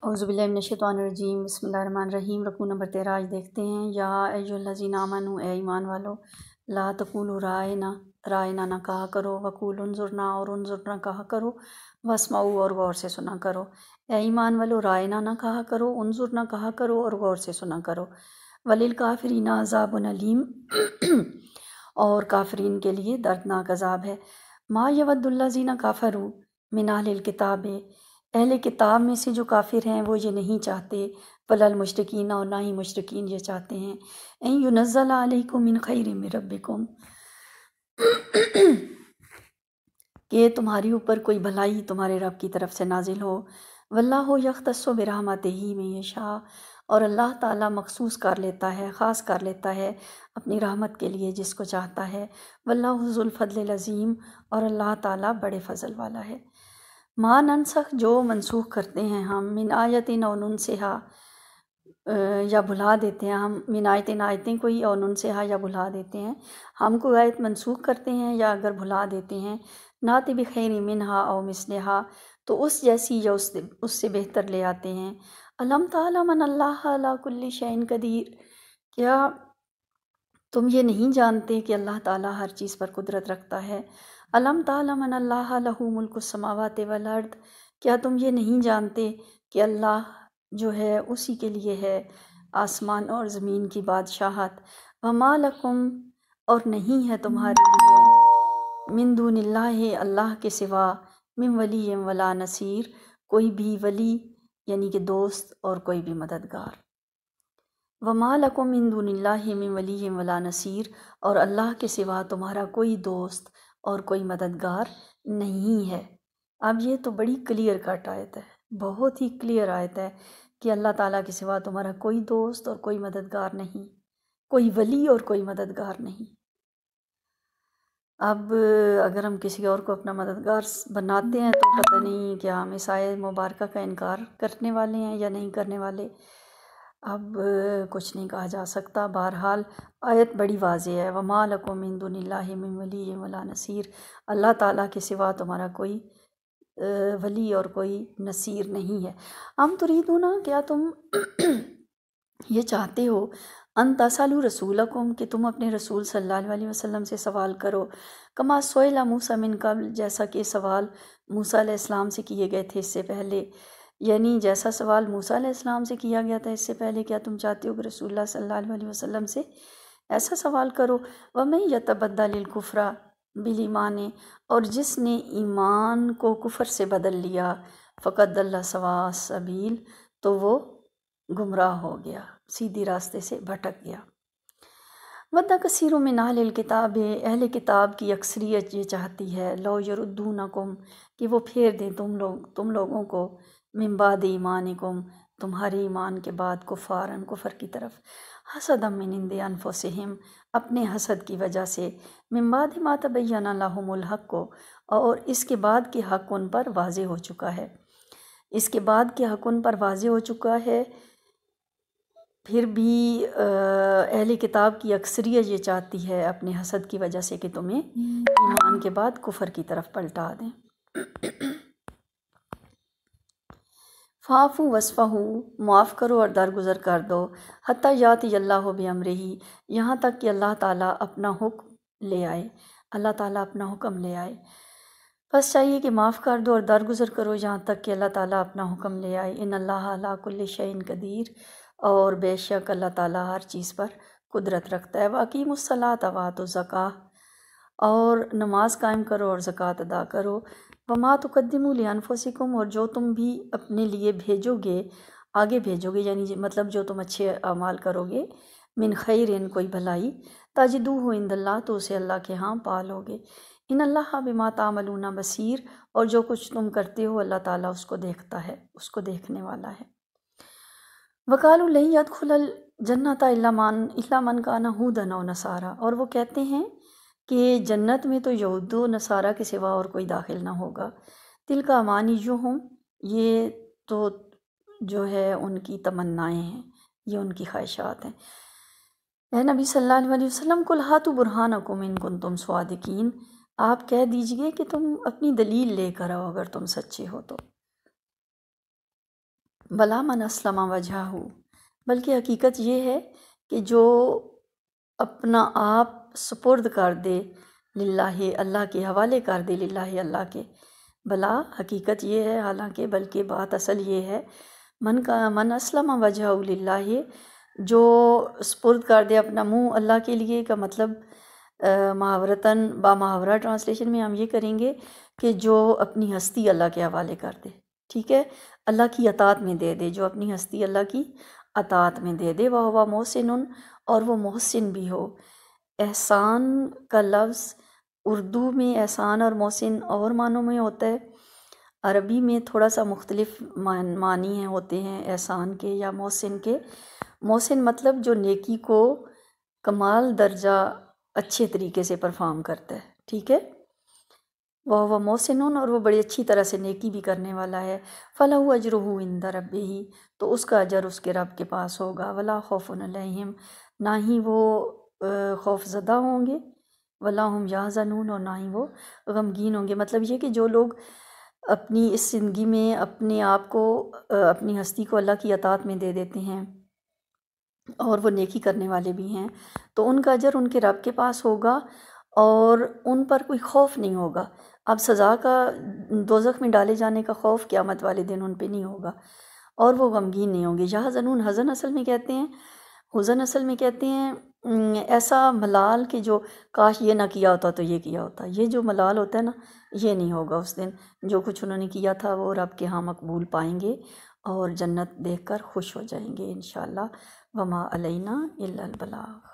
اعوذ باللہ من الشیطان الرجیم، بسم اللہ الرحمن الرحیم۔ رکوع نمبر 13 آج دیکھتے ہیں۔ یا ایھا الذین آمنوا، اے ایمان والو، لا تقولوا رائنا، رائنا نہ کہا کرو، وقولوا انظرنا، اور انظرنا کہا کرو، واسمعوا، اور غور سے سنا کرو۔ اے ایمان والو، رائنا نہ کہا کرو، انظرنا کہا کرو، اور غور سے سنا کرو۔ وللکافرین عذاب علیم، اور کافرین کے لیے دردناک عذاب ہے۔ ما یود الذین کفروا من اہل الکتاب، اہل کتاب میں سے جو کافر ہیں وہ یہ نہیں چاہتے، ولا المشرکین، اور نہ ہی مشرکین یہ چاہتے ہیں، ان ینزل علیکم من خیر من ربکم، کہ تمہاری اوپر کوئی بھلائی تمہارے رب کی طرف سے نازل ہو۔ واللہ یختص برحمتہ من یشاء، اور اللہ تعالیٰ مخصوص کر لیتا ہے، خاص کر لیتا ہے اپنی رحمت کے لیے جس کو چاہتا ہے۔ واللہ ذو الفضل العظیم، اور اللہ تعالیٰ بڑے فضل والا ہے۔ ما ننسخ، جو منسوخ کرتے ہیں ہم، من آیتن او ننسہا، یا بھلا دیتے ہیں ہم، من آیتن آیتیں کوئی، او ننسہا، یا بھلا دیتے ہیں ہم، کوئی آیت منسوخ کرتے ہیں یا اگر بھلا دیتے ہیں، ناتی بخیر منہا او مثلہا، تو اس جیسی یا اس سے بہتر لے آتے ہیں۔ الم تعلم ان اللہ علی کل شیء قدیر، کیا تم یہ نہیں جانتے کہ اللہ تعالیٰ ہر چیز پر قدرت رکھتا ہے۔ الم تعلم ان اللہ لہ ملک السماوات والارض، کیا تم یہ نہیں جانتے کہ اللہ جو ہے اسی کے لیے ہے آسمان اور زمین کی بادشاہت۔ وما لکم، اور نہیں ہے تمہارے لیے، من دون اللہ، اللہ کے سوا، من ولی ولا نصیر، کوئی بھی ولی یعنی کہ دوست اور کوئی بھی مددگار۔ وما لکم من دون اللہ من ولی ولا نصیر، اور اللہ کے سوا تمہارا کوئی دوست اور کوئی مددگار نہیں ہے۔ اب یہ تو بڑی کلیئر کٹ آیت ہے، بہت ہی کلیئر آیت ہے کہ اللہ تعالیٰ کے سوا تمہارا کوئی دوست اور کوئی مددگار نہیں، کوئی ولی اور کوئی مددگار نہیں۔ اب اگر ہم کسی اور کو اپنا مددگار بناتے ہیں تو پتہ نہیں کہ ہم اس آیت مبارکہ کا انکار کرنے والے ہیں یا نہیں کرنے والے، اب کچھ نہیں کہا جا سکتا۔ بہرحال آیت بڑی واضح ہے، وما لکم من دون اللہ من ولی ولا نصیر، اللہ تعالیٰ کے سوا تمہارا کوئی ولی اور کوئی نصیر نہیں ہے۔ ہم تریدون، کیا تم یہ چاہتے ہو، ان تسألوا رسولکم، کہ تم اپنے رسول صلی اللہ علیہ وسلم سے سوال کرو، کما سئل موسیٰ من قبل، جیسا کہ سوال موسیٰ علیہ السلام سے کیے گئے تھے اس سے پہلے، یعنی جیسا سوال موسیٰ علیہ السلام سے کیا گیا تھا اس سے پہلے، کیا تم چاہتے ہو کہ رسول اللہ صلی اللہ علیہ وسلم سے ایسا سوال کرو۔ وَمَن يَتَبَدَّلِ الْكُفْرَ بِالْإِيمَانِ، اور جس نے ایمان کو کفر سے بدل لیا، فَقَدْ ضَلَّ سَوَاءَ السَّبِيلِ، تو وہ گمراہ ہو گیا، سیدھی راستے سے بھٹک گیا۔ وَدَّ كَثِيرٌ مِّنْ أَهْلِ الْكِتَابِ، اہل کتاب کی اکثریت یہ چاہتی ہے، لَوْ يَرُدُّونَكُمْ، کہ وہ پھیر دیں تم لوگوں کو، مِن بَعْدِ ایمانکم، تمہارے ایمان کے بعد، کفاراً، کفر کی طرف، حسدا من عند انفسہم، اپنے حسد کی وجہ سے، من بعد ما تبین لہم الحق، اور اس کے بعد کہ حق ان پر واضح ہو چکا ہے، اس کے بعد کہ حق ان پر واضح ہو چکا ہے، پھر بھی اہل کتاب کی اکثریت یہ چاہتی ہے اپنے حسد کی وجہ سے کہ تمہیں ایمان کے بعد کفر کی طرف پلٹا دیں۔ فاعفوا واصفحوا، معاف کرو اور درگزر کر دو، حتی یاتی اللہ بامرہ، یہاں تک کہ اللہ تعالیٰ اپنا حکم لے آئے، اللہ تعالیٰ اپنا حکم لے آئے۔ بس چاہیے کہ معاف کر دو اور درگزر کرو یہاں تک کہ اللہ تعالیٰ اپنا حکم لے آئے۔ ان اللہ علی کل شیء قدیر، اور بے شک اللہ تعالیٰ ہر چیز پر قدرت رکھتا ہے۔ وَأَقِیمُوا الصَّلَاةَ وَآتُوا الزَّکَاۃَ، اور نماز قائم کرو اور زکوٰۃ ادا کرو۔ وَمَا تُقَدِّمُوا لِأَنفُسِکُمْ، اور جو تم بھی اپنے لیے بھیجو گے، آگے بھیجو گے، یعنی مطلب جو تم اچھے اعمال کرو گے، من خیرٍ، کوئی بھلائی، تجدوہ عند اللہ، تو اسے اللہ کے ہاں پالو گے۔ ان اللہ بما تعملون بصیر، اور جو کچھ تم کرتے ہو اللہ تعالیٰ اس کو دیکھتا ہے، اس کو دیکھنے والا ہے۔ وقالوا لن يدخل الجنۃ الا من کان ھودا او نصارا، اور وہ کہتے ہیں کہ جنت میں تو یہود و نصارہ کے سوا اور کوئی داخل نہ ہوگا۔ تلک امانیہم، یہ تو جو ہے ان کی تمنائیں ہیں، یہ ان کی خواہشات ہیں۔ اے نبی صلی اللہ علیہ وسلم، قل ہاتوا برہانکم ان کنتم صادقین، آپ کہہ دیجئے کہ تم اپنی دلیل لے کر آؤ اگر تم سچے ہو تو۔ بلا من اسلم وجہہ، بلکہ حقیقت یہ ہے کہ جو اپنا آپ سپرد کر دے للہ، اللہ کے حوالے کر دے، للہ اللہ کے، بلا حقیقت یہ ہے، حالانکہ بلکہ بات اصل یہ ہے، من اسلم وجہہ للہ، جو سپرد کر دے اپنا منہ اللہ کے لیے، کا مطلب محاورتاً با محاورہ ٹرانسلیشن میں ہم یہ کریں گے کہ جو اپنی ہستی اللہ کے حوالے کر دے، ٹھیک ہے، اللہ کی اطاعت میں دے دے، جو اپنی ہستی اللہ کی اطاعت میں دے دے، وہ محسن، اور وہ محسن بھی ہو۔ احسان کا لفظ اردو میں احسان اور محسن اور معنوں میں ہوتا ہے، عربی میں تھوڑا سا مختلف معنی ہوتے ہیں احسان کے یا محسن کے۔ محسن مطلب جو نیکی کو کمال درجہ اچھے طریقے سے پرفارم کرتا ہے، ٹھیک ہے، وہ محسن، اور وہ بڑی اچھی طرح سے نیکی بھی کرنے والا ہے۔ فَلَهُ أَجْرُهُ عِنْدَ رَبِّهِ، تو اس کا اجر اس کے رب کے پاس ہوگا۔ وَلَا خَوْفٌ عَلَيْهِمْ، نہ ہی وہ خوف زدہ ہوں گے، وَلَا هُمْ يَحْزَنُونَ، اور نہ ہی وہ غمگین ہوں گے۔ مطلب یہ کہ جو لوگ اپنی اس زندگی میں اپنے آپ کو، اپنی ہستی کو اللہ کی اطاعت میں دے دیتے ہیں اور وہ نیکی کرنے والے بھی ہیں، تو ان کا اجر ان کے رب کے پاس ہوگا اور ان پر کوئی خوف نہیں ہوگا۔ اب سزا کا، دوزخ میں ڈالے جانے کا خوف قیامت والے دن ان پہ نہیں ہوگا، اور وہ غمگین نہیں ہوں گے۔ یحزنون، حزن اصل میں کہتے ہیں، حزن اصل میں کہتے ہیں ایسا ملال کہ جو کاش یہ نہ کیا ہوتا تو یہ کیا ہوتا، یہ جو ملال ہوتا ہے نا، یہ نہیں ہوگا اس دن۔ جو کچھ انہوں نے کیا تھا وہ رب کے ہاں مقبول پائیں گے اور جنت دیکھ کر خوش ہو جائیں گے انشاءاللہ۔ وما علینا الا البلاغ۔